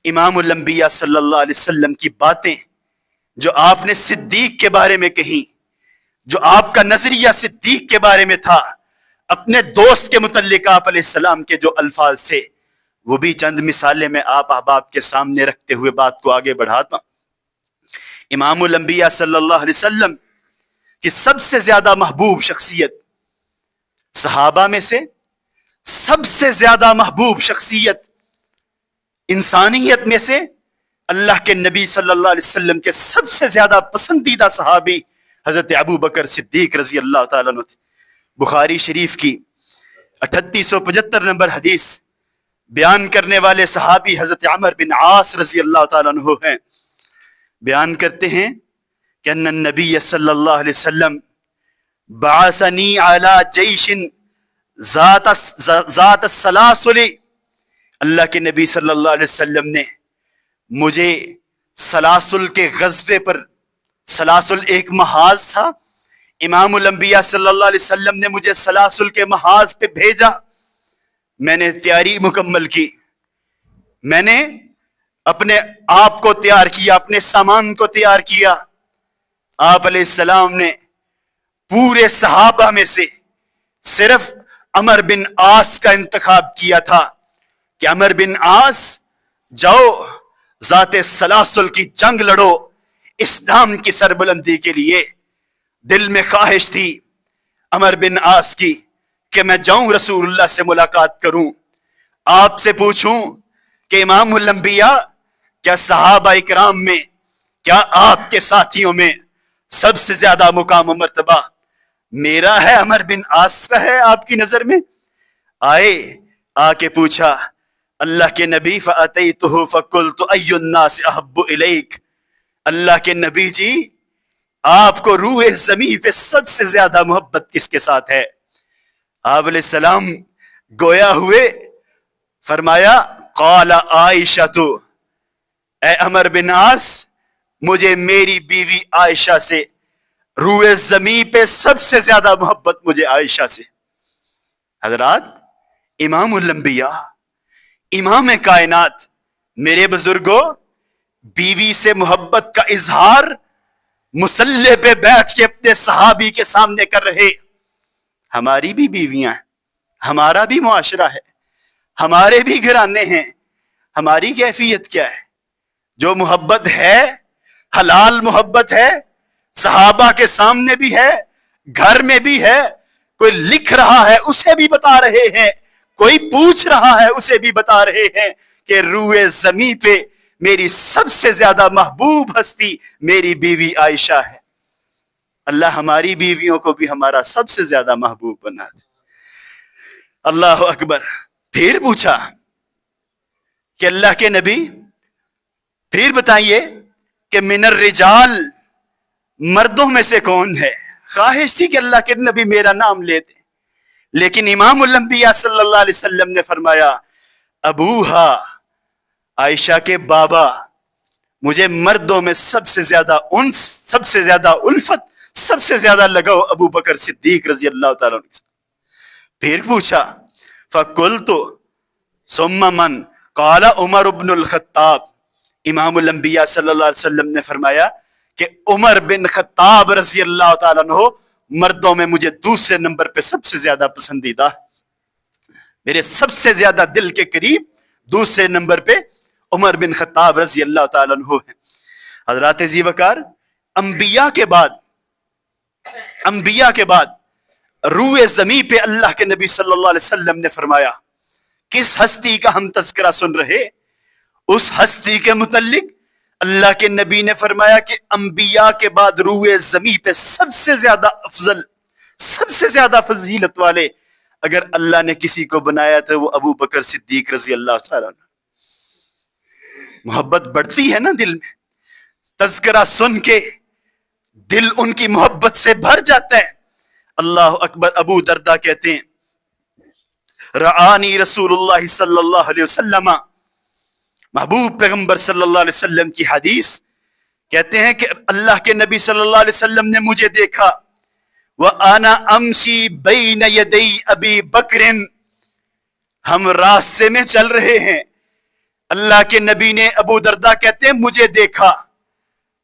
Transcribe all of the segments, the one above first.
امام الانبیاء صلی اللہ علیہ وسلم کی باتیں جو آپ نے صدیق کے بارے میں کہیں، جو آپ کا نظریہ صدیق کے بارے میں تھا، اپنے دوست کے متعلق آپ علیہ السلام کے جو الفاظ تھے، وہ بھی چند مثالیں میں آپ احباب کے سامنے رکھتے ہوئے بات کو آگے بڑھاتا ہوں۔ امام الانبیاء صلی اللہ علیہ وسلم کی سب سے زیادہ محبوب شخصیت، صحابہ میں سے سب سے زیادہ محبوب شخصیت، انسانیت میں سے اللہ کے نبی صلی اللہ علیہ وسلم کے سب سے زیادہ پسندیدہ صحابی حضرت ابو بکر صدیق رضی اللہ تعالیٰ عنہ۔ بخاری شریف کی 3875 نمبر حدیث بیان کرنے والے صحابی حضرت عمر بن عاص رضی اللہ تعالیٰ عنہ ہیں۔ بیان کرتے ہیں کہ ان النبی صلی اللہ علیہ وسلم بعثنی علی جیش ذات السلاسل، اللہ کے نبی صلی اللہ علیہ وسلم نے مجھے سلاسل کے غزوے پر، سلاسل ایک محاذ تھا، امام الانبیاء صلی اللہ علیہ وسلم نے مجھے سلاسل کے محاذ پہ بھیجا۔ میں نے تیاری مکمل کی، میں نے اپنے آپ کو تیار کیا، اپنے سامان کو تیار کیا۔ آپ علیہ السلام نے پورے صحابہ میں سے صرف عمر بن عاص کا انتخاب کیا تھا کہ عمر بن عاص جاؤ ذات سلاسل کی جنگ لڑو اسلام کی سربلندی کے لیے۔ دل میں خواہش تھی عمر بن عاص کی کہ میں جاؤں رسول اللہ سے ملاقات کروں، آپ سے پوچھوں کہ امام الانبیاء، کیا صحابہ اکرام میں، کیا آپ کے ساتھیوں میں سب سے زیادہ مقام و مرتبہ میرا ہے، عمر بن عاص کا ہے آپ کی نظر میں؟ آئے، آ کے پوچھا اللہ کے نبی، فَأَتَيْتُهُ فَقُلْتُ أَيُّ النَّاسِ أَحَبُّ إِلَيْكَ، اللہ کے نبی جی آپ کو روح زمین پہ سب سے زیادہ محبت کس کے ساتھ ہے؟ آپ علیہ السلام گویا ہوئے، فرمایا قال عائشہ، اے عمر بن عاص مجھے میری بیوی عائشہ سے، روح زمین پہ سب سے زیادہ محبت مجھے عائشہ سے۔ حضرات، امام الانبیاء، امام کائنات، میرے بزرگوں، بیوی سے محبت کا اظہار مصلی پہ بیٹھ کے اپنے صحابی کے سامنے کر رہے۔ ہماری بھی بیویاں ہیں، ہمارا بھی معاشرہ ہے، ہمارے بھی گھرانے ہیں، ہماری کیفیت کیا ہے؟ جو محبت ہے، حلال محبت ہے، صحابہ کے سامنے بھی ہے، گھر میں بھی ہے، کوئی لکھ رہا ہے اسے بھی بتا رہے ہیں، کوئی پوچھ رہا ہے اسے بھی بتا رہے ہیں کہ روح زمین پہ میری سب سے زیادہ محبوب ہستی میری بیوی عائشہ ہے۔ اللہ ہماری بیویوں کو بھی ہمارا سب سے زیادہ محبوب بنا دے۔ اللہ اکبر۔ پھر پوچھا کہ اللہ کے نبی پھر بتائیے کہ من الرجال، مردوں میں سے کون ہے؟ خواہش تھی کہ اللہ کے نبی میرا نام لے دیں، لیکن امام الانبیاء صلی اللہ علیہ وسلم نے فرمایا ابوہا، عائشہ کے بابا، مجھے مردوں میں سب سے زیادہ انس، سب سے زیادہ الفت، سب سے زیادہ لگاؤ ابو بکر صدیق رضی اللہ تعالیٰ عنہ۔ پھر پوچھا فَقُلْتُ ثُمَّ مَنْ قَالَ عمر بن الخطاب، امام الانبیاء صلی اللہ علیہ وسلم نے فرمایا کہ عمر بن خطاب رضی اللہ تعالیٰ عنہ مردوں میں مجھے دوسرے نمبر پہ سب سے زیادہ پسندیدہ، میرے سب سے زیادہ دل کے قریب دوسرے نمبر پہ عمر بن خطاب رضی اللہ تعالیٰ عنہ ہیں۔ حضرات ذی وقار، انبیاء کے بعد روح زمین پہ اللہ کے نبی صلی اللہ علیہ وسلم نے فرمایا، کس ہستی کا ہم تذکرہ سن رہے؟ اس ہستی کے متعلق اللہ کے نبی نے فرمایا کہ انبیاء کے بعد روح زمین پہ سب سے زیادہ افضل، سب سے زیادہ فضیلت والے اگر اللہ نے کسی کو بنایا تو وہ ابو بکر صدیق رضی اللہ تعالیٰ عنہ۔ محبت بڑھتی ہے نا دل میں، تذکرہ سن کے دل ان کی محبت سے بھر جاتا ہے۔ اللہ اکبر۔ ابو دردہ کہتے ہیں رعانی رسول اللہ صلی اللہ علیہ وسلم، محبوب پیغمبر صلی اللہ علیہ وسلم کی حدیث، کہتے ہیں کہ اللہ کے نبی صلی اللہ علیہ وسلم نے مجھے دیکھا وَأَنَا أَمْشِي بَيْنَ يَدَيْ أَبِي بَكْرٍ، ہم راستے میں چل رہے ہیں، اللہ کے نبی نے ابو دردہ کہتے ہیں مجھے دیکھا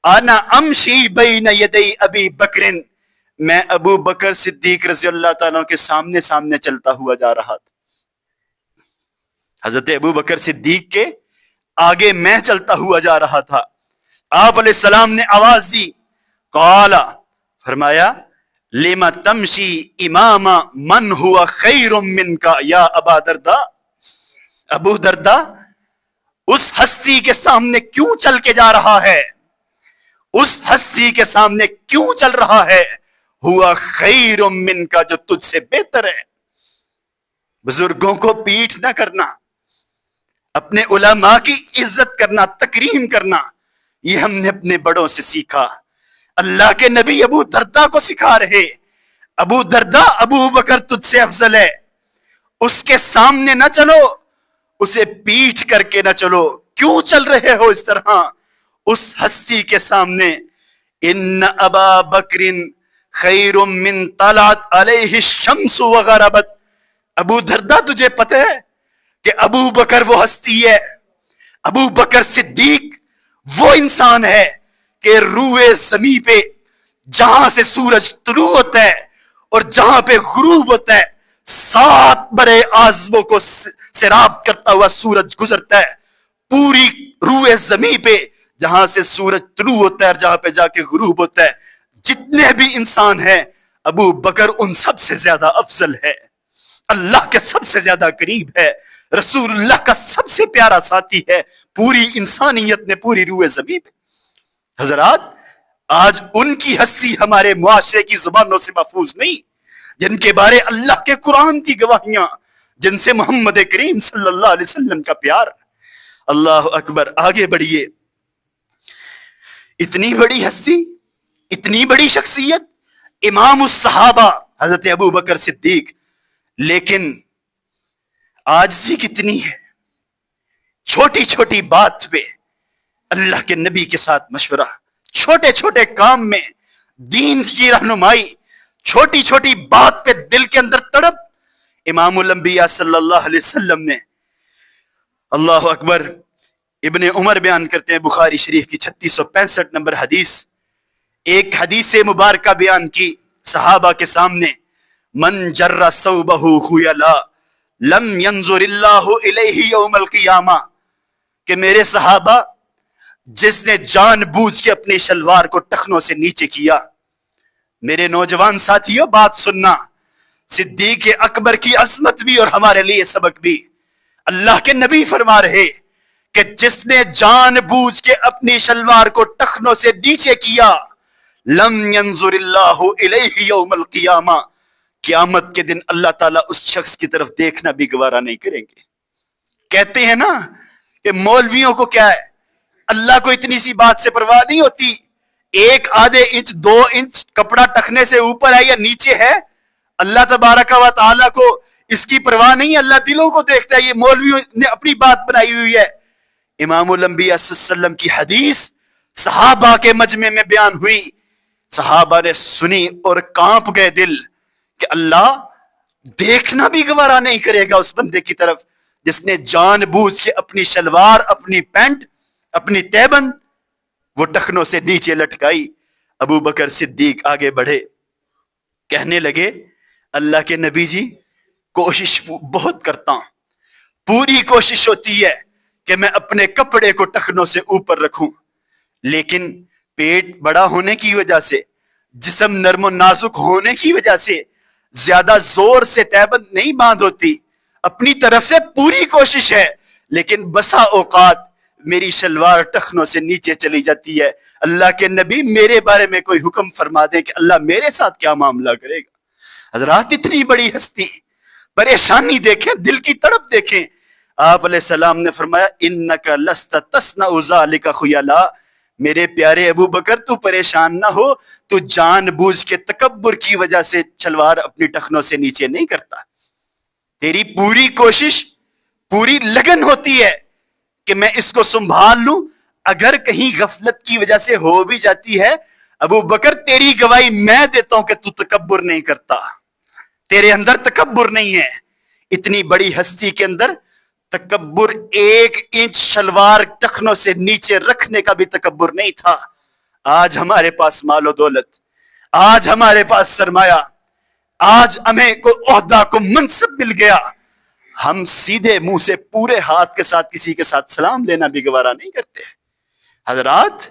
انا امشی بین یدی ابی بکر، میں ابو بکر صدیق رضی اللہ تعالیٰ کے سامنے سامنے چلتا ہوا جا رہا تھا. حضرت ابو بکر صدیق کے آگے میں چلتا ہوا جا رہا تھا. آپ علیہ السلام نے آواز دی، قال، فرمایا، لما تمشی امام من ہوا خیر منک یا ابا دردہ، ابو دردہ اس ہستی کے سامنے کیوں چل کے جا رہا ہے، اس ہستی کے سامنے کیوں چل رہا ہے، ہوا خیر منک، جو تجھ سے بہتر ہے. بزرگوں کو پیٹھ نہ کرنا، اپنے علماء کی عزت کرنا، تکریم کرنا، یہ ہم نے اپنے بڑوں سے سیکھا. اللہ کے نبی ابو دردہ کو سکھا رہے، ابو دردہ ابو بکر تجھ سے افضل ہے، اس کے سامنے نہ چلو، اسے پیٹھ کر کے نہ چلو. کیوں چل رہے ہو اس طرح اس ہستی کے سامنے؟ ان ابا بکر خیر من طلعت علیہ الشمس وغربت. ابو دردہ تجھے پتہ ہے کہ ابو بکر وہ ہستی ہے، ابو بکر صدیق وہ انسان ہے کہ روئے زمین پہ جہاں سے سورج طلوع ہوتا ہے اور جہاں پہ غروب ہوتا ہے 7 بڑے اعظموں کو سیراب کرتا ہوا سورج گزرتا ہے. پوری روئے زمین پہ جہاں سے سورج طلوع ہوتا ہے اور جہاں پہ جا کے غروب ہوتا ہے، جتنے بھی انسان ہیں ابو بکر ان سب سے زیادہ افضل ہے، اللہ کے سب سے زیادہ قریب ہے، رسول اللہ کا سب سے پیارا ساتھی ہے پوری انسانیت نے پوری روئے زمین پہ. حضرات، آج ان کی ہستی ہمارے معاشرے کی زبانوں سے محفوظ نہیں، جن کے بارے اللہ کے قرآن کی گواہیاں، جن سے محمد کریم صلی اللہ علیہ وسلم کا پیار. اللہ اکبر. آگے بڑھیے. اتنی بڑی ہستی، اتنی بڑی شخصیت، امام الصحابہ حضرت ابو بکر صدیق، لیکن عاجزی کتنی ہے. چھوٹی چھوٹی بات پہ اللہ کے نبی کے ساتھ مشورہ، چھوٹے چھوٹے کام میں دین کی رہنمائی، چھوٹی چھوٹی بات پہ دل کے اندر تڑپ. امام الانبیاء صلی اللہ علیہ وسلم نے، اللہ اکبر، ابن عمر بیان کرتے ہیں بخاری شریف کی 3665 نمبر حدیث، ایک حدیث مبارکہ بیان کی صحابہ کے سامنے، من جر ثوبہ خیلا لم ينظر اللہ الیہ یوم القیامہ، کہ میرے صحابہ جس نے جان بوجھ کے اپنی شلوار کو ٹخنوں سے نیچے کیا. میرے نوجوان ساتھیوں بات سننا، صدیق اکبر کی عظمت بھی اور ہمارے لیے سبق بھی. اللہ کے نبی فرما رہے کہ جس نے جان بوجھ کے اپنی شلوار کو ٹخنوں سے نیچے کیا، لم ينظر اللہ الیہ یوم القیامہ، قیامت کے دن اللہ تعالیٰ اس شخص کی طرف دیکھنا بھی گوارا نہیں کریں گے. کہتے ہیں نا کہ مولویوں کو کیا ہے، اللہ کو اتنی سی بات سے پرواہ نہیں ہوتی، 1 آدھے انچ 2 انچ کپڑا ٹخنے سے اوپر ہے یا نیچے ہے، اللہ تبارک و تعالیٰ کو اس کی پرواہ نہیں. اللہ دلوں کو دیکھتا ہے. یہ مولویوں نے اپنی بات بنائی ہوئی ہے. امام الانبیاء صلی اللہ علیہ وسلم کی حدیث صحابہ کے مجمع میں بیان ہوئی، صحابہ نے سنی اور کانپ گئے دل کہ اللہ دیکھنا بھی گوارا نہیں کرے گا اس بندے کی طرف جس نے جان بوجھ کے اپنی شلوار، اپنی پینٹ، اپنی تیبند وہ ٹخنوں سے نیچے لٹکائی. ابو بکر صدیق آگے بڑھے، کہنے لگے اللہ کے نبی جی کوشش بہت کرتا ہوں، پوری کوشش ہوتی ہے کہ میں اپنے کپڑے کو ٹخنوں سے اوپر رکھوں، لیکن پیٹ بڑا ہونے کی وجہ سے، جسم نرم و نازک ہونے کی وجہ سے زیادہ زور سے تیبند نہیں باندھ ہوتی. اپنی طرف سے پوری کوشش ہے، لیکن بسا اوقات میری شلوار ٹخنوں سے نیچے چلی جاتی ہے. اللہ کے نبی میرے بارے میں کوئی حکم فرما دیں کہ اللہ میرے ساتھ کیا معاملہ کرے گا. حضرات اتنی بڑی ہستی، پریشانی دیکھیں، دل کی تڑپ دیکھیں. آپ علیہ السلام نے فرمایا انک لست تصنع ذلک خیلا، میرے پیارے ابو بکر تو پریشان نہ ہو، تو جان بوجھ کے تکبر کی وجہ سے شلوار اپنی ٹخنوں سے نیچے نہیں کرتا. تیری پوری کوشش، پوری لگن ہوتی ہے کہ میں اس کو سنبھال لوں. اگر کہیں غفلت کی وجہ سے ہو بھی جاتی ہے، ابو بکر تیری گواہی میں دیتا ہوں کہ تو تکبر نہیں کرتا، تیرے اندر تکبر نہیں ہے. اتنی بڑی ہستی کے اندر تکبر 1 انچ شلوار ٹخنوں سے نیچے رکھنے کا بھی تکبر نہیں تھا. آج ہمارے پاس مال و دولت، آج ہمارے پاس سرمایہ، آج ہمیں کوئی عہدہ کو منصب مل گیا، ہم سیدھے منہ سے پورے ہاتھ کے ساتھ کسی کے ساتھ سلام لینا بھی گوارا نہیں کرتے. حضرات،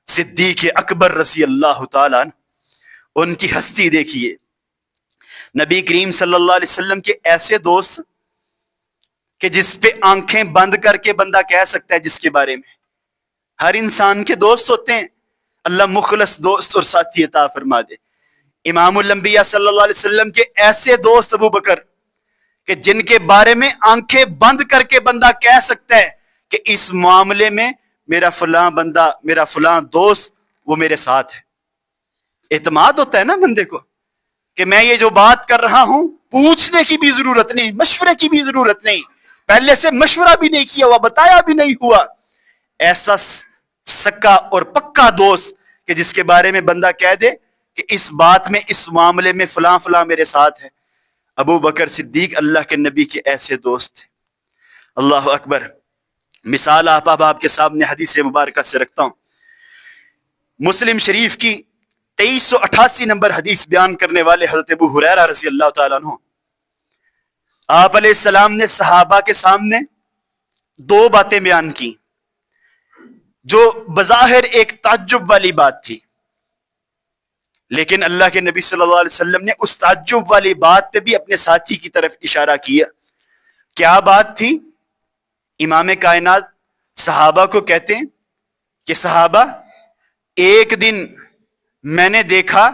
صدیق اکبر رضی اللہ تعالیٰ عنہ، ان کی ہستی دیکھیے. نبی کریم صلی اللہ علیہ وسلم کے ایسے دوست کہ جس پہ آنکھیں بند کر کے بندہ کہہ سکتا ہے جس کے بارے میں. ہر انسان کے دوست ہوتے ہیں، اللہ مخلص دوست اور ساتھی عطا فرما دے. امام الانبیاء صلی اللہ علیہ وسلم کے ایسے دوست ابو بکر کہ جن کے بارے میں آنکھیں بند کر کے بندہ کہہ سکتا ہے کہ اس معاملے میں میرا فلاں بندہ، میرا فلاں دوست وہ میرے ساتھ ہے. اعتماد ہوتا ہے نا بندے کو کہ میں یہ جو بات کر رہا ہوں پوچھنے کی بھی ضرورت نہیں، مشورے کی بھی ضرورت نہیں، پہلے سے مشورہ بھی نہیں کیا ہوا، بتایا بھی نہیں ہوا. ایسا سکا اور پکا دوست کہ جس کے بارے میں بندہ کہہ دے کہ اس بات میں، اس معاملے میں فلاں فلاں میرے ساتھ ہے. ابو بکر صدیق اللہ کے نبی کے ایسے دوست تھے. اللہ اکبر. مثال آپ کے سامنے حدیث مبارکہ سے رکھتا ہوں. مسلم شریف کی 2388 نمبر حدیث بیان کرنے والے حضرت ابو ہریرہ رضی اللہ تعالیٰ عنہ، آپ علیہ السلام نے صحابہ کے سامنے 2 باتیں بیان کی جو بظاہر ایک تعجب والی بات تھی، لیکن اللہ کے نبی صلی اللہ علیہ وسلم نے اس تعجب والی بات پہ بھی اپنے ساتھی کی طرف اشارہ کیا. کیا بات تھی؟ امام کائنات صحابہ کو کہتے ہیں کہ صحابہ، ایک دن میں نے دیکھا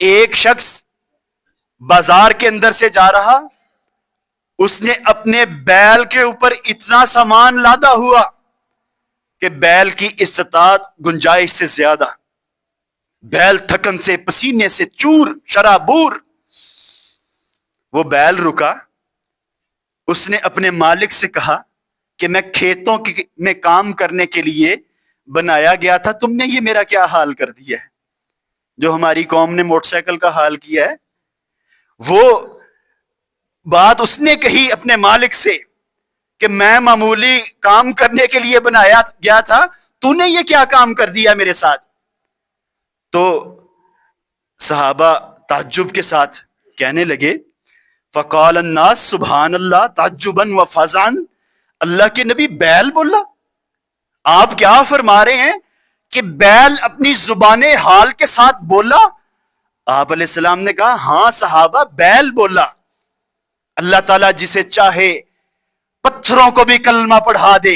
ایک شخص بازار کے اندر سے جا رہا، اس نے اپنے بیل کے اوپر اتنا سامان لادا ہوا کہ بیل کی استطاعت گنجائش سے زیادہ، بیل تھکن سے، پسینے سے چور شرابور. وہ بیل رکا، اس نے اپنے مالک سے کہا کہ میں کھیتوں میں کام کرنے کے لیے بنایا گیا تھا، تم نے یہ میرا کیا حال کر دیا ہے؟ جو ہماری قوم نے موٹر سائیکل کا حال کیا ہے، وہ بات اس نے کہی اپنے مالک سے کہ میں معمولی کام کرنے کے لیے بنایا گیا تھا، تو نے یہ کیا کام کر دیا میرے ساتھ؟ تو صحابہ تعجب کے ساتھ کہنے لگے، فقال الناس سبحان اللہ تعجبا و فزعا. اللہ کے نبی بیل بولا؟ آپ کیا فرما رہے ہیں کہ بیل اپنی زبان حال کے ساتھ بولا؟ آپ علیہ السلام نے کہا ہاں صحابہ، بیل بولا. اللہ تعالیٰ جسے چاہے پتھروں کو بھی کلمہ پڑھا دے.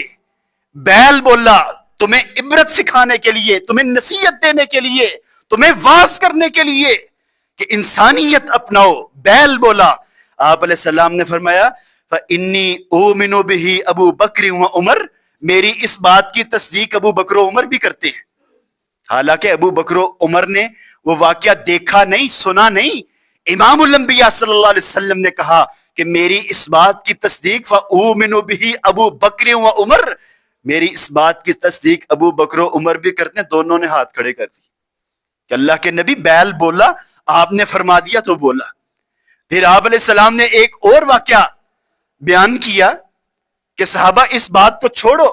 بیل بولا تمہیں عبرت سکھانے کے لیے، تمہیں نصیحت دینے کے لیے، تمہیں واعظ کرنے کے لیے کہ انسانیت اپناؤ. بیل بولا. آپ علیہ السلام نے فرمایا فَإِنِّي أُؤْمِنُ بِهِ ابو بکر و عمر. میری اس بات کی تصدیق ابو بکر و عمر بھی کرتے ہیں. حالانکہ ابو بکر و عمر نے وہ واقعہ دیکھا نہیں، سنا نہیں. امام الانبیاء صلی اللہ علیہ وسلم نے کہا کہ میری اس بات کی تصدیق فَأُؤْمِنُ بِهِ ابو بکر و عمر. میری اس بات کی تصدیق ابو بکر و عمر بھی کرتے ہیں. دونوں نے ہاتھ کھڑے کر دی کہ اللہ کے نبی بیل بولا، آپ نے فرما دیا تو بولا. پھر آپ علیہ السلام نے ایک اور واقعہ بیان کیا کہ صحابہ اس بات کو چھوڑو،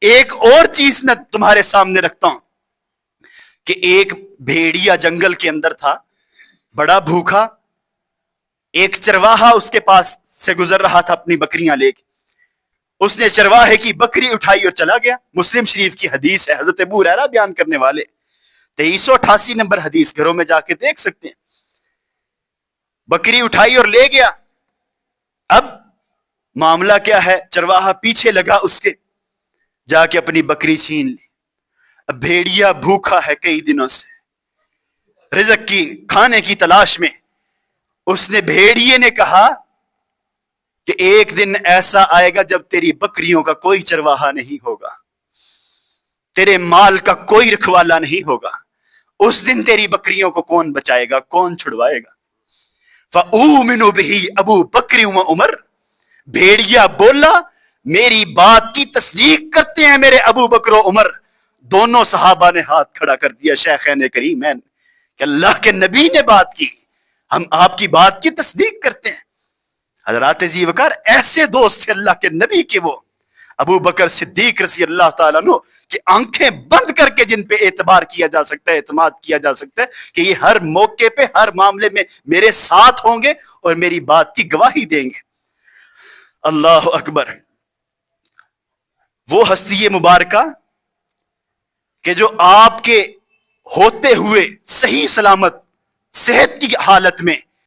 ایک اور چیز میں تمہارے سامنے رکھتا ہوں کہ ایک بھیڑیا جنگل کے اندر تھا، بڑا بھوکا. ایک چرواہا اس کے پاس سے گزر رہا تھا اپنی بکریاں لے کے. اس نے چرواہے کی بکری اٹھائی اور چلا گیا. مسلم شریف کی حدیث ہے، حضرت ابو ہریرہ بیان کرنے والے. 2388 نمبر حدیث، گھروں میں جا کے دیکھ سکتے ہیں. بکری اٹھائی اور لے گیا. اب معاملہ کیا ہے؟ چرواہا پیچھے لگا اس کے، جا کے اپنی بکری چھین لی. اب بھیڑیا بھوکا ہے کئی دنوں سے، رزق کی، کھانے کی تلاش میں. اس نے، بھیڑیے نے کہا کہ ایک دن ایسا آئے گا جب تیری بکریوں کا کوئی چرواہا نہیں ہوگا، تیرے مال کا کوئی رکھوالا نہیں ہوگا. اس دن تیری بکریوں کو کون بچائے گا، کون چھڑوائے گا؟ فَأُؤْمِنُ بِهِ ابو بکر و عمر. بھیڑیا بولا میری بات کی تصدیق کرتے ہیں میرے ابو بکر و عمر. دونوں صحابہ نے ہاتھ کھڑا کر دیا شیخین کریمین کہ اللہ کے نبی نے بات کی، ہم آپ کی بات کی تصدیق کرتے ہیں. حضرات ذی وقار ایسے دوست تھے اللہ کے نبی کے وہ، ابو بکر صدیق رضی اللہ تعالیٰ عنہ کہ آنکھیں بند کر کے جن پہ اعتبار کیا جا سکتا ہے، اعتماد کیا جا سکتا ہے کہ یہ ہر موقع پہ ہر معاملے میں میرے ساتھ ہوں گے اور میری بات کی گواہی دیں گے۔ اللہ اکبر۔ وہ ہستی مبارکہ کہ جو آپ کے ہوتے ہوئے صحیح سلامت صحت کی حالت میں